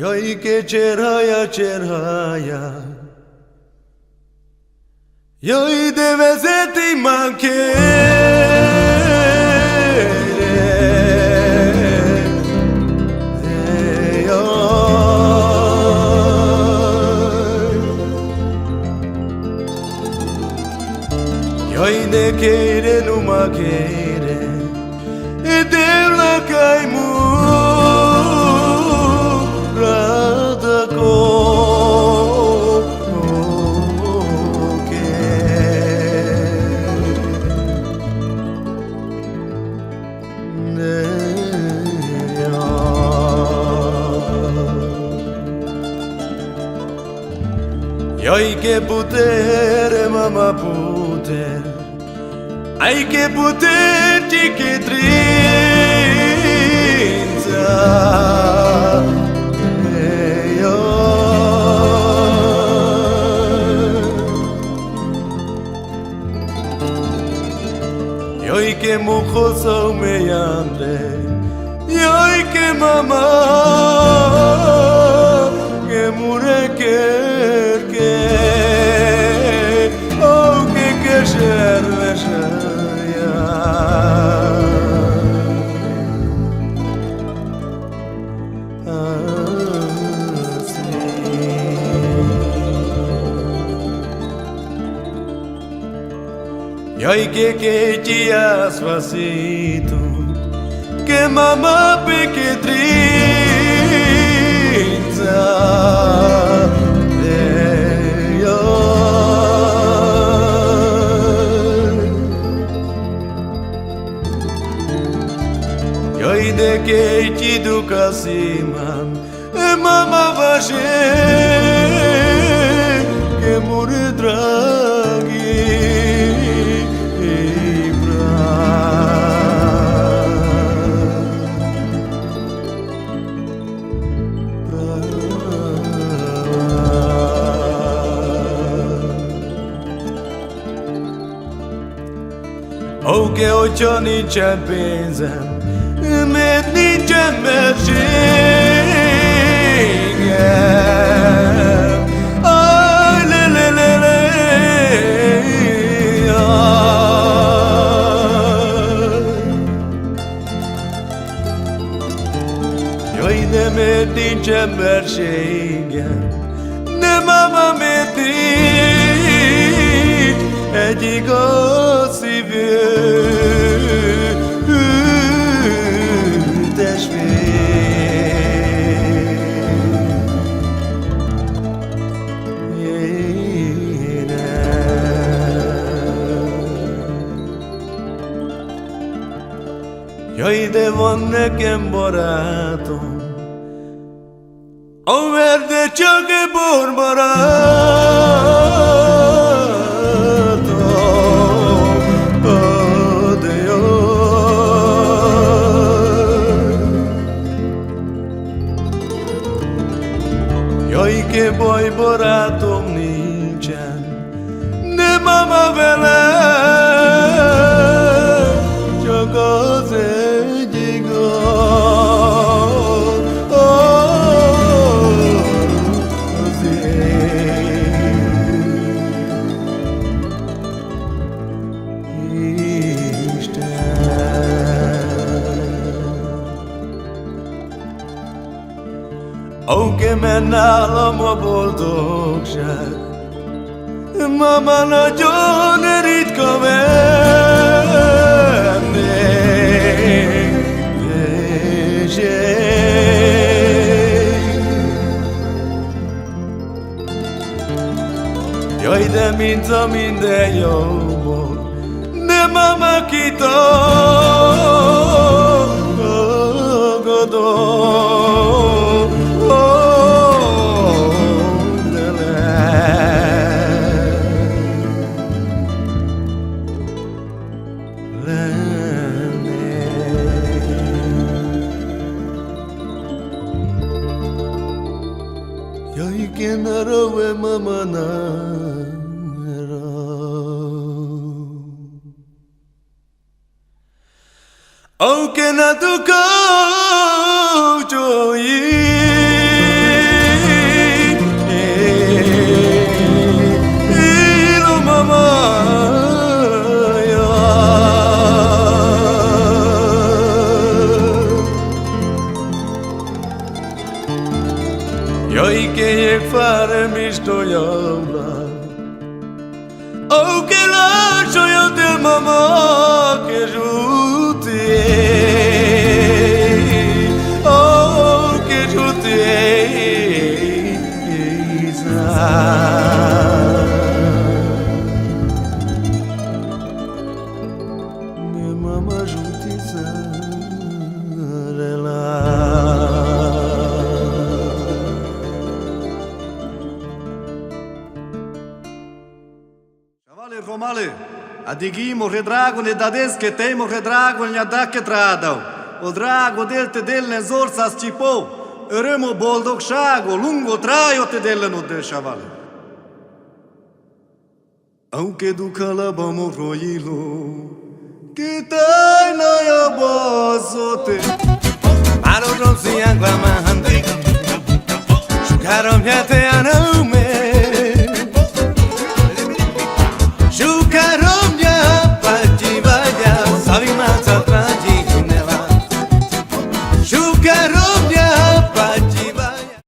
Yoi ke cherhaya Yoi deve seti Yoi de keire numa keire E dela caimu Rada ko Yoi che potere mamma poter Ai che poterci che trinza Yoi che mucho so me yande Yoi che mamma che mure che oh che serve Yoi que te asfacito Que mamá peque trinza Yoi de que te duca siman E mamá vaje Que mure draghi Oh che oggi non c'è pensa Me non c'è merce Oh le le le le Io ne me non c'è merce Ne mamma me E dico si Yoi de vonne kemborato O verde ciò che borborato Oh Dio Yoi che poi borato nice Ne mama vele Ciò cose Oh che menálom boldogság Mama nagyon ritka vendég Jaj, de mint a minden jóból De mama kitagadom Yoi que naro e mama naro Oh que na tu ko joyi yola Oh que la joya de mamá que jute Oh que jute Minha mama jutiza Romale, adigimo che drago ne dades che temo che drago ne da che trado. O drago del te del ne zorsa scipo. Remo boldog shago lungo traio te del no de chavale. Aunque du calabamo roilo, que tai na ya bozote. Alo non si anglamante Caro mia te anaume Giucaro